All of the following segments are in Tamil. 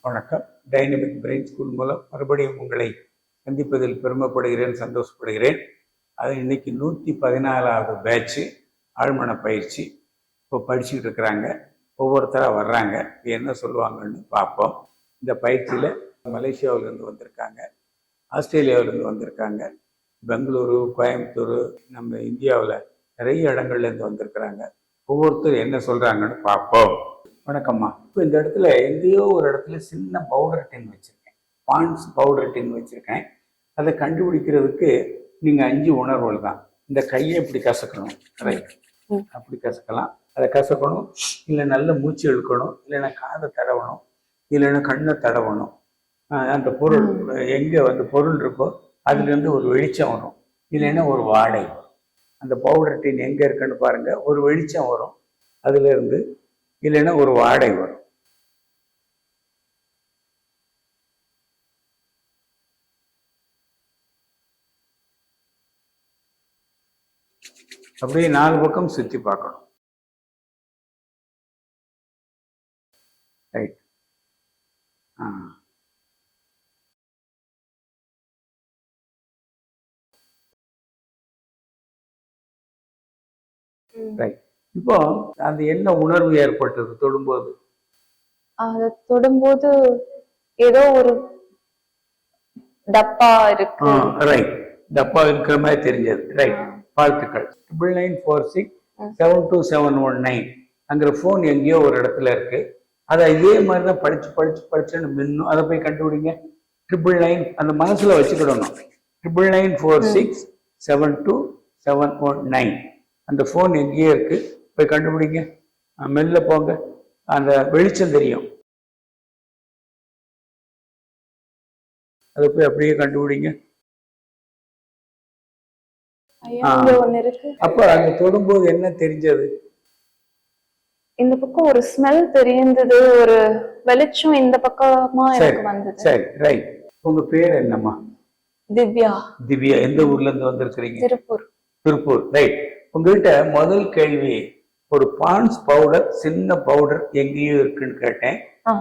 வணக்கம். டைனமிக் பிரெயின் ஸ்கூல் மூலம் மறுபடியும் உங்களை சந்திப்பதில் பெருமைப்படுகிறேன், சந்தோஷப்படுகிறேன். அது இன்னைக்கு 114வது பேட்ச்சு ஆழ்மன பயிற்சி இப்போ படிச்சுக்கிட்டு இருக்கிறாங்க. ஒவ்வொருத்தராக வர்றாங்க, என்ன சொல்லுவாங்கன்னு பார்ப்போம். இந்த பயிற்சியில் மலேசியாவிலேருந்து வந்திருக்காங்க, ஆஸ்திரேலியாவிலேருந்து வந்திருக்காங்க, பெங்களூரு, கோயம்புத்தூர், நம்ம இந்தியாவில் நிறைய இடங்கள்லேருந்து வந்திருக்கிறாங்க. ஒவ்வொருத்தரும் என்ன சொல்கிறாங்கன்னு பார்ப்போம். வணக்கம்மா. இப்போ இந்த இடத்துல எங்கேயோ ஒரு இடத்துல சின்ன பவுடர் டின் வச்சுருக்கேன், பாண்ட்ஸ் பவுடர் டின் வச்சுருக்கேன். அதை கண்டுபிடிக்கிறதுக்கு நீங்கள் 5 உணர்வுகள் தான். இந்த கையை இப்படி கசக்கணும், ரைட், அப்படி கசக்கலாம். அதை கசக்கணும், இல்லை நல்ல மூச்சு இழுக்கணும், இல்லைன்னா காதை தடவணும், இல்லைன்னா கண்ணை தடவணும். அந்த பொருள் எங்கே வந்து பொருள் இருக்கோ அதுலேருந்து ஒரு வெளிச்சம் வரும், இல்லைன்னா ஒரு வாடை வரும். அந்த பவுடர் டின் எங்கே இருக்குன்னு பாருங்கள், ஒரு வெளிச்சம் வரும் அதுலேருந்து, இல்லைன்னா ஒரு வாடை வரும். அப்படியே 4 பக்கம் சுற்றி பார்க்கணும், ரைட். ரைட். இப்போ அந்த என்ன உணர்வு ஏற்பட்டது தொடும்போது? அது தொடும்போது ஏதோ ஒரு டப்பா இருக்கு, ரைட், டப்பா இருக்கிற மாதிரி தெரிஞ்சது, ரைட். வாழ்த்துக்கள். 9946722719 அங்கிற போன் எங்கேயோ ஒரு இடத்துல இருக்கு. அதை இதே மாதிரி தான் படிச்சுன்னு மின்னும். அதை போய் கண்டுபிடிங்க. 999 அந்த மனசுல வச்சுக்கிடணும். 9946722719 அந்த போன் எங்கேயோ இருக்கு, போய் கண்டுபிடிங்க. மெல்ல போங்க, அந்த வெளிச்சம் தெரியும், அதை போய் அப்படியே கண்டுபிடிங்க. அப்ப அங்க தொடும்போது என்ன தெரிஞ்சது? இந்த பக்கம் ஒரு ஸ்மெல் தெரிந்தது, ஒரு வெளிச்சம் இந்த பக்கமா எனக்கு வந்தது. சரி, ரைட். உங்க பேர் என்னம்மா? திவ்யா. திவ்யா, எந்த ஊர்ல இருந்து வந்திருக்கிறீங்க? திருப்பூர். திருப்பூர், ரைட். உங்ககிட்ட முதல் கேள்வி, ஒரு பாண்ட்ஸ் பவுடர், சின்ன பவுடர் எங்கேயோ இருக்குன்னு கேட்டேன்.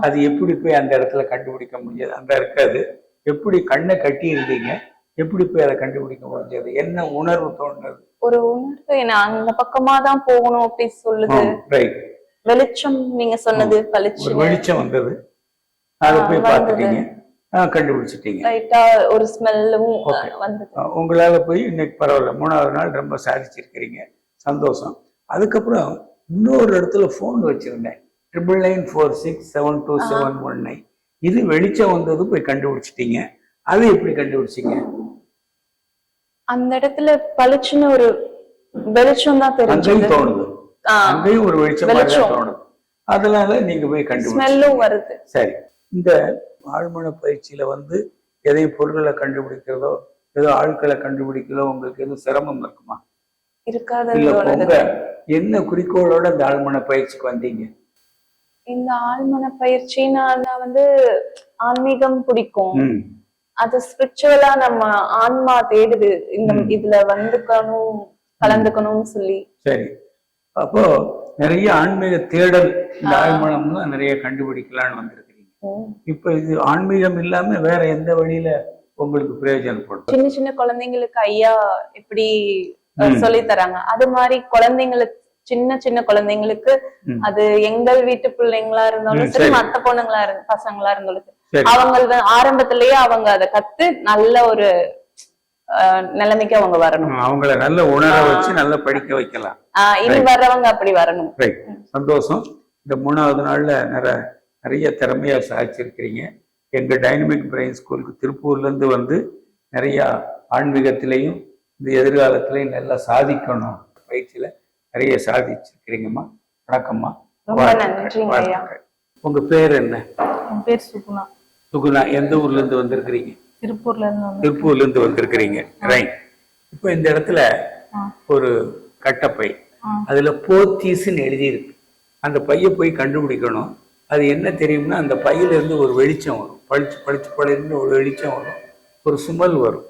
அது எப்படி போய் அந்த இடத்துல கண்டுபிடிக்க முடியாது? அங்க இருக்காது. எப்படி கண்ணை கட்டி இருந்தீங்க, எப்படி போய் அதை கண்டுபிடிக்க முடிஞ்சது? என்ன உணர்வு தோணுது? ஒரு உணர்வு, என்ன அந்த பக்கமா தான் போகணும் அப்படி சொல்லுது. ரைட். வெளிச்சம் நீங்க சொன்னது வெளிச்சம் வந்தது, அதை போய் பார்த்துட்டீங்க, கண்டுபிடிச்சிட்டீங்க. ரைட்டா. ஒரு ஸ்மெல்லும் வந்தது. உங்களால போய் இன்னைக்கு பரவாயில்ல, 3வது நாள் ரொம்ப சாதிச்சிருக்கிறீங்க, சந்தோஷம். அதுக்கப்புறம் இன்னொரு இடத்துல போன் வச்சிருந்தேன், 9946722719 இது வெளிச்சம் வந்தது, போய் கண்டுபிடிச்சிட்டீங்க. அது எப்படி கண்டுபிடிச்சிங்க? அந்த இடத்துல பளிச்சுன்னு ஒரு வெளிச்சம் தான் தெரிஞ்சது, தோணுது. அங்கேயும் ஒரு வெளிச்சம் தோணுது, அதனால நீங்க போய் கண்டுபிடிச்சு வருது. சரி. இந்த ஆழ்மன பயிற்சியில வந்து எதையும் பொருள்களை கண்டுபிடிக்கிறதோ, ஏதோ ஆட்களை கண்டுபிடிக்கிறதோ உங்களுக்கு எதுவும் சிரமம் இருக்குமா? இருக்காது. உங்க என்ன குறிக்கோளோட இந்த ஆழ்மன பயிற்சிக்கு வந்தீங்க? இந்த ஆழ்மன பயிற்சி நான் வந்து ஆன்மீகம் பிடிக்கும், அது ஸ்பிரிச்சுவலா நம்ம ஆன்மா தேடுது, இந்த இதுல வந்துக்கணும், கலந்துக்கணும்னு சொல்லி. சரி. அப்போ நிறைய ஆன்மீக தேடல், இந்த ஆழ்மனம்னா நிறைய கண்டுபிடிக்கலான்னு வந்திருக்கீங்க. இப்ப இது ஆன்மீகம் இல்லாம வேற எந்த வழியில உங்களுக்கு பிரயோஜனப்படும்? சின்ன சின்ன குழந்தைங்களுக்கு ஐயா எப்படி சொல்லி தராங்க, அது மாதிரி குழந்தைங்களுக்கு, சின்ன சின்ன குழந்தைங்களுக்கு, அது எங்கள் வீட்டு பிள்ளைங்களா இருந்தாலும் சரி, மத்த பொண்ணுங்களா பசங்களா இருந்தாலும் சரி, அவங்க ஆரம்பத்திலேயே அவங்க அதை கத்து நல்ல ஒரு நிலைமைக்கு அவங்க வரணும். அவங்கள நல்ல உணர வச்சு நல்லா படிக்க வைக்கலாம். இனி வர்றவங்க அப்படி வரணும். சந்தோஷம். இந்த 3வது நாள்ல நிறைய திறமையா சாதிச்சிருக்கிறீங்க. எங்க டைனமிக் பிரெயின் ஸ்கூலுக்கு திருப்பூர்ல இருந்து வந்து நிறைய ஆன்மீகத்திலையும் இந்த எதிர்காலத்திலையும் நல்லா சாதிக்கணும், பயிற்சியில நிறைய சாதிச்சிருக்கிறீங்கம்மா. வணக்கம்மா. உங்க பேர் என்ன? என் பேர் சுகுணா. சுகுணா, எந்த ஊர்ல இருந்து வந்திருக்கிறீங்க? திருப்பூர்ல இருந்து வந்திருக்கிறீங்க, ரைட். இப்ப இந்த இடத்துல ஒரு கட்டப்பை, அதுல போத்தீஸ்ன்னு எழுதியிருக்கு. அந்த பைய போய் கண்டுபிடிக்கணும். அது என்ன தெரியும்னா, அந்த பையில இருந்து ஒரு வெளிச்சம் வரும், பளிச்சு ஒரு வெளிச்சம் வரும், ஒரு சுமல் வரும்.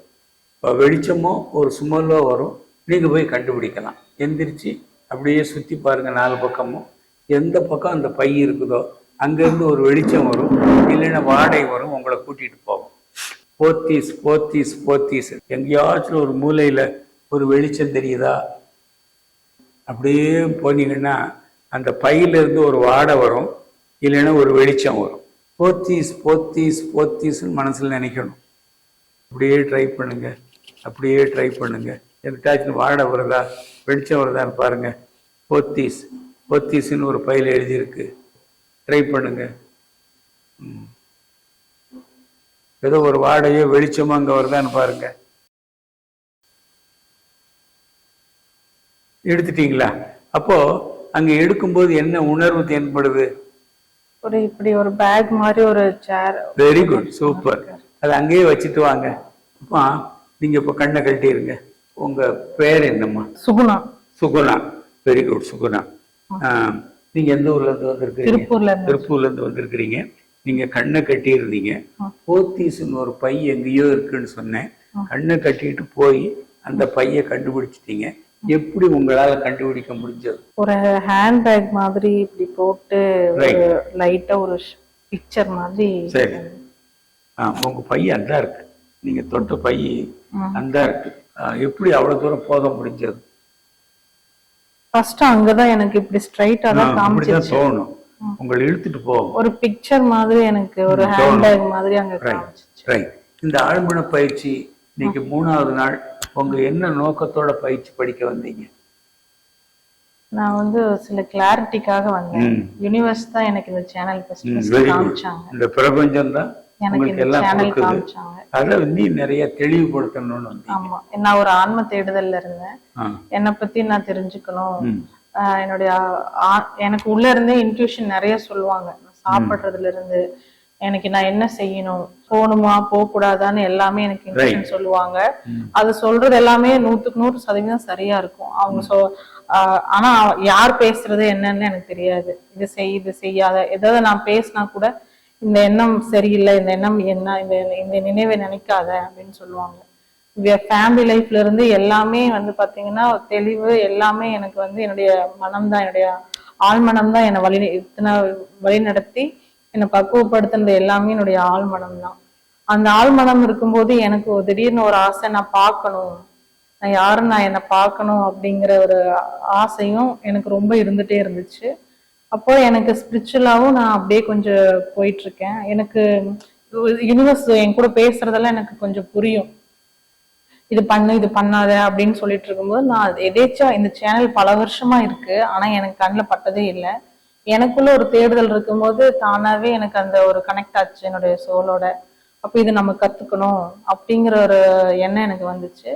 வெளிச்சமோ ஒரு சுமலோ வரும். நீங்க போய் கண்டுபிடிக்கலாம். எந்திரிச்சு அப்படியே சுத்தி பாருங்க 4 பக்கமும். எந்த பக்கம் அந்த பை இருக்குதோ அங்கிருந்து ஒரு வெளிச்சம் வரும், இல்லைன்னா வாடை வரும், உங்களை கூட்டிட்டு போகும். போத்தீஸ் போத்தீஸ் போத்தீஸ். எங்கேயாச்சும் ஒரு மூலையில ஒரு வெளிச்சம் தெரியுதா? அப்படியே போனீங்கன்னா அந்த பையில இருந்து ஒரு வாடை வரும், இல்லைன்னா ஒரு வெளிச்சம் வரும். போத்தீஸ் போத்தீஸ் போத்தீஸ்ன்னு மனசுல நினைக்கணும். அப்படியே ட்ரை பண்ணுங்க, அப்படியே ட்ரை பண்ணுங்க. எதுக்காச்சும் வாடை வருதா, வெளிச்சம் வருதான்னு பாருங்க. போத்தீஸ் போத்தீஸ்ன்னு ஒரு பையில எழுதியிருக்கு, ட்ரை பண்ணுங்க. ஏதோ ஒரு வாடையோ வெளிச்சமோ அங்க வருதான்னு பாருங்க. எடுத்துட்டீங்களா? அப்போ அங்க எடுக்கும்போது என்ன உணர்வு தென்படுது? ஒரு இப்படி ஒரு பேக் மாதிரி ஒரு சேர். Very good, super. அது அங்கேயே வச்சுட்டு வாங்க. அப்பா நீங்க இப்ப கண்ணை கட்டிருங்க. உங்க பேர் என்னம்மா? சுகுணா. Suguna, very good Suguna. நீங்க எந்த ஊர்ல இருந்து வந்திருக்கீங்க? திருப்பூர்ல இருந்து வந்திருக்கிறீங்க. நீங்க கண்ணை கட்டி இருந்தீங்க. போத்தீஸ்ன்னு ஒரு பை எங்கேயோ இருக்குன்னு சொன்னேன். கண்ணை கட்டிட்டு போய் அந்த பைய கண்டுபிடிச்சிட்டீங்க. எப்படி உங்களால கண்டுபிடிக்க முடிஞ்சது? ஒரு ஹேண்ட் பேக் மாதிரி இப்படி போட்டு லைட்டா ஒரு பிக்சர் மாதிரி. சரி, உங்க பை அந்தா இருக்கு, நீங்க தொட்ட பை அந்தா இருக்கு. எப்படி அவ்வளவு தூரம் போக முடிஞ்சது? ஃபர்ஸ்ட் அங்கதான் எனக்கு இப்படி ஸ்ட்ரைட்டா தான் காமிச்சிச்சு. தோணும் உங்களை இழுத்துட்டு போகும். ஒரு பிக்சர் மாதிரி எனக்கு ஒரு ஹேண்ட் பேக் மாதிரி அங்க காமிச்சிச்சு. ரைட். இந்த ஆழ்மன பயிற்சி நீங்க 3வது நாள் உங்க என்ன நோக்கத்தோட பயிற்சி படிக்க வந்தீங்க? நான் வந்து சில கிளாரிட்டிக்காக வந்தேன். யூனிவர்ஸ் தான் எனக்கு இந்த சேனல் காமிச்சாங்க. இந்த பிரபஞ்சம் தான் எனக்கு இந்த சேனல் காமிச்சாங்க. அத நீ நிறைய தெளிவுபடுத்தணும்னு வந்தீங்க. ஆமா, நான் ஒரு ஆன்ம தேடுதல்ல இருந்தேன். என்னை பத்தி நான் தெரிஞ்சுக்கணும். என்னுடைய எனக்கு உள்ள இருந்தே இன்ட்யூஷன் நிறைய சொல்லுவாங்க. சாப்பிடுறதுல இருந்து எனக்கு நான் என்ன செய்யணும், போகணுமா போக கூடாதான்னு எல்லாமே எனக்கு இன்ட்யூஷன் சொல்லுவாங்க. அது சொல்றது எல்லாமே 100% சரியா இருக்கும். அவங்க ஆனா யார் பேசுறது என்னன்னு எனக்கு தெரியாது. இது செய் இது செய்யாத, ஏதாவது நான் பேசினா கூட இந்த எண்ணம் சரியில்லை, இந்த எண்ணம் என்ன, இந்த நினைவை நினைக்காத அப்படின்னு சொல்லுவாங்க. ஃபேமிலி லைஃப்ல இருந்து எல்லாமே வந்து பாத்தீங்கன்னா தெளிவு எல்லாமே எனக்கு வந்து என்னுடைய மனம்தான், என்னுடைய ஆழ்மனம் தான் என்னை வழி நடத்தி என்னை பக்குவப்படுத்துனது எல்லாமே என்னுடைய ஆழ்மனம் தான். அந்த ஆழ்மனம் இருக்கும்போது எனக்கு திடீர்னு ஒரு ஆசை, நான் பார்க்கணும், நான் யாரும் நான் என்னை பார்க்கணும் அப்படிங்கிற ஒரு ஆசையும் எனக்கு ரொம்ப இருந்துட்டே இருந்துச்சு. அப்போ எனக்கு ஸ்பிரிச்சுவலாவும் நான் அப்படியே கொஞ்சம் போயிட்டு இருக்கேன். எனக்கு யூனிவர்ஸ் என் கூட பேசுறதெல்லாம் எனக்கு கொஞ்சம் புரியும். இது பண்ணு இது பண்ணாத அப்படின்னு சொல்லிட்டு இருக்கும்போது நான் எதேச்சா இந்த சேனல் பல வருஷமா இருக்கு, ஆனா எனக்கு கண்ணில் பட்டதே இல்லை. எனக்குள்ள ஒரு தேடுதல் இருக்கும்போது தானாவே எனக்கு அந்த ஒரு கனெக்ட் ஆச்சு என்னுடைய சோலோட. அப்ப இது நம்ம கத்துக்கணும் அப்படிங்கிற ஒரு எண்ணம் எனக்கு வந்துச்சு.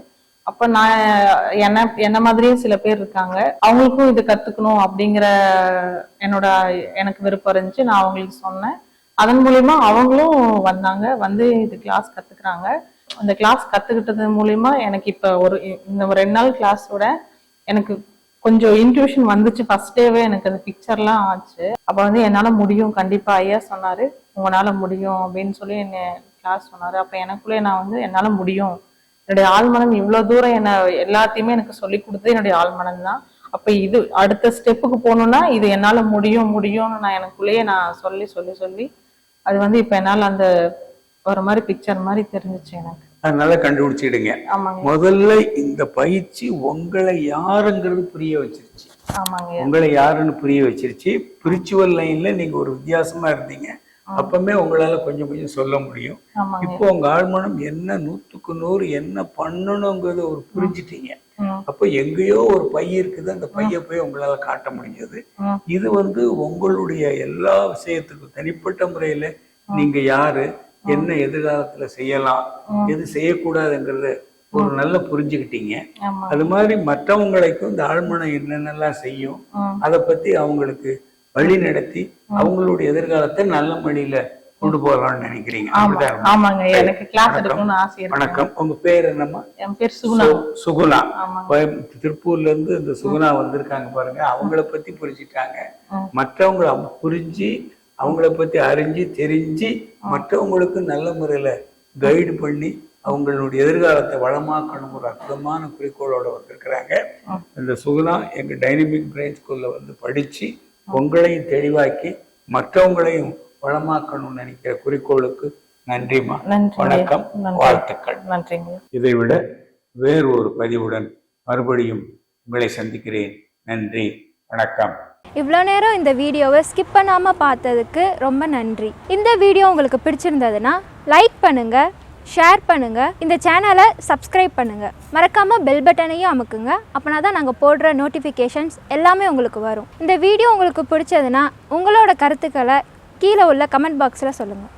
அப்ப நான் என்ன மாதிரியே சில பேர் இருக்காங்க, அவங்களுக்கும் இது கத்துக்கணும் அப்படிங்கிற எனக்கு விருப்பம் இருந்துச்சு. நான் அவங்களுக்கு சொன்னேன். அதன் மூலியமா அவங்களும் வந்தாங்க, வந்து இது கிளாஸ் கத்துக்கிறாங்க. அந்த கிளாஸ் கத்துக்கிட்டது மூலியமா எனக்கு இப்ப இந்த 2 நாள் கிளாஸோட எனக்கு கொஞ்சம் இன்ட்யூஷன் வந்துச்சு. ஃபர்ஸ்ட் டேவே எனக்கு அந்த பிக்சர்லாம் ஆச்சு. அப்ப வந்து என்னால முடியும், கண்டிப்பா ஐயா சொன்னாரு உங்களால முடியும் அப்படின்னு சொல்லி என்ன கிளாஸ் சொன்னாரு. அப்ப எனக்குள்ளே நான் வந்து என்னால முடியும், என்னுடைய ஆழ்மனம் இவ்வளவு தூரம் என்ன எல்லாத்தையுமே எனக்கு சொல்லி கொடுத்தது என்னுடைய ஆழ்மனம் தான். அப்ப இது அடுத்த ஸ்டெப்புக்கு போகணும்னா இது என்னால முடியும்னு நான் எனக்குள்ளேயே நான் சொல்லி அது வந்து இப்ப என்னால அந்த ஒரு மாதிரி பிக்சர் மாதிரி தெரிஞ்சிச்சு எனக்கு. அதனால கண்டுபிடிச்சிடுங்க. முதல்ல இந்த பயிற்சி உங்களை யாருங்கிறது புரிய வச்சிருச்சு. உங்களை யாருன்னு புரிய வச்சிருச்சு. ஸ்பிரிச்சுவல் லைன்ல நீங்க ஒரு வித்தியாசமா இருந்தீங்க. அப்பமே உங்களால கொஞ்சம் சொல்ல முடியும். இப்போ உங்க ஆழ்மனம் என்ன 100க்கு 100 என்ன பண்ணணுங்கிறத ஒரு புரிஞ்சுட்டீங்க. அப்ப எங்கேயோ ஒரு பை இருக்குது, அந்த பைய போய் உங்களால காட்ட முடிஞ்சது. இது வந்து உங்களுடைய எல்லா விஷயத்துக்கும் தனிப்பட்ட முறையில நீங்க யாரு, என்ன எதிர்காலத்துல செய்யலாம், எது செய்யக்கூடாதுங்கிறத ஒரு நல்ல புரிஞ்சுக்கிட்டீங்க. அது மாதிரி மற்றவங்களுக்கும் இந்த ஆழ்மனம் என்னென்னலாம் செய்யும் அதை பத்தி அவங்களுக்கு வழி நடத்தி அவங்களுடைய எதிர்காலத்தை நல்ல வழியில கொண்டு போகலாம்னு நினைக்கிறீங்க. வணக்கம், உங்க பேர் என்னம்மா? என் பேர் சுகுணா. சுகுணா. திருப்பூர்ல இருந்து இந்த சுகுணா வந்திருக்காங்க பாருங்க. அவங்கள பத்தி புரிஞ்சுட்டாங்க. மற்றவங்களை புரிஞ்சு அவங்கள பத்தி அறிஞ்சு தெரிஞ்சு மற்றவங்களுக்கு நல்ல முறையில கைடு பண்ணி அவங்களுடைய எதிர்காலத்தை வளமாக்கணும் ஒரு அற்புதமான குறிக்கோளோட வந்திருக்கிறாங்க. இந்த சுகுணா எங்க டைனமிக் பிரெயின் ஸ்கூல்ல வந்து படிச்சு உங்களையும் தெளிவாக்கி மற்றவங்களையும் வளமாக்கணும்னு நினைக்கிற குறிக்கோளுக்கு நன்றிமா. நன்றி. வணக்கம், நன்றி. வாழ்த்துக்கள். நன்றிங்க. இதைவிட வேறு ஒரு பதிவுடன் மறுபடியும் உங்களை சந்திக்கிறேன். நன்றி, வணக்கம். இவ்வளோ நேரம் இந்த வீடியோவை ஸ்கிப் பண்ணாமல் பார்த்ததுக்கு ரொம்ப நன்றி. இந்த வீடியோ உங்களுக்கு பிடிச்சிருந்ததுன்னா லைக் பண்ணுங்கள், ஷேர் பண்ணுங்கள், இந்த சேனலை சப்ஸ்கிரைப் பண்ணுங்கள், மறக்காமல் பெல் பட்டனையும் அமுக்குங்க. அப்படின்னா தான் நாங்கள் போடுற நோட்டிஃபிகேஷன்ஸ் எல்லாமே உங்களுக்கு வரும். இந்த வீடியோ உங்களுக்கு பிடிச்சதுன்னா உங்களோட கருத்துக்களை கீழே உள்ள கமெண்ட் பாக்ஸில் சொல்லுங்கள்.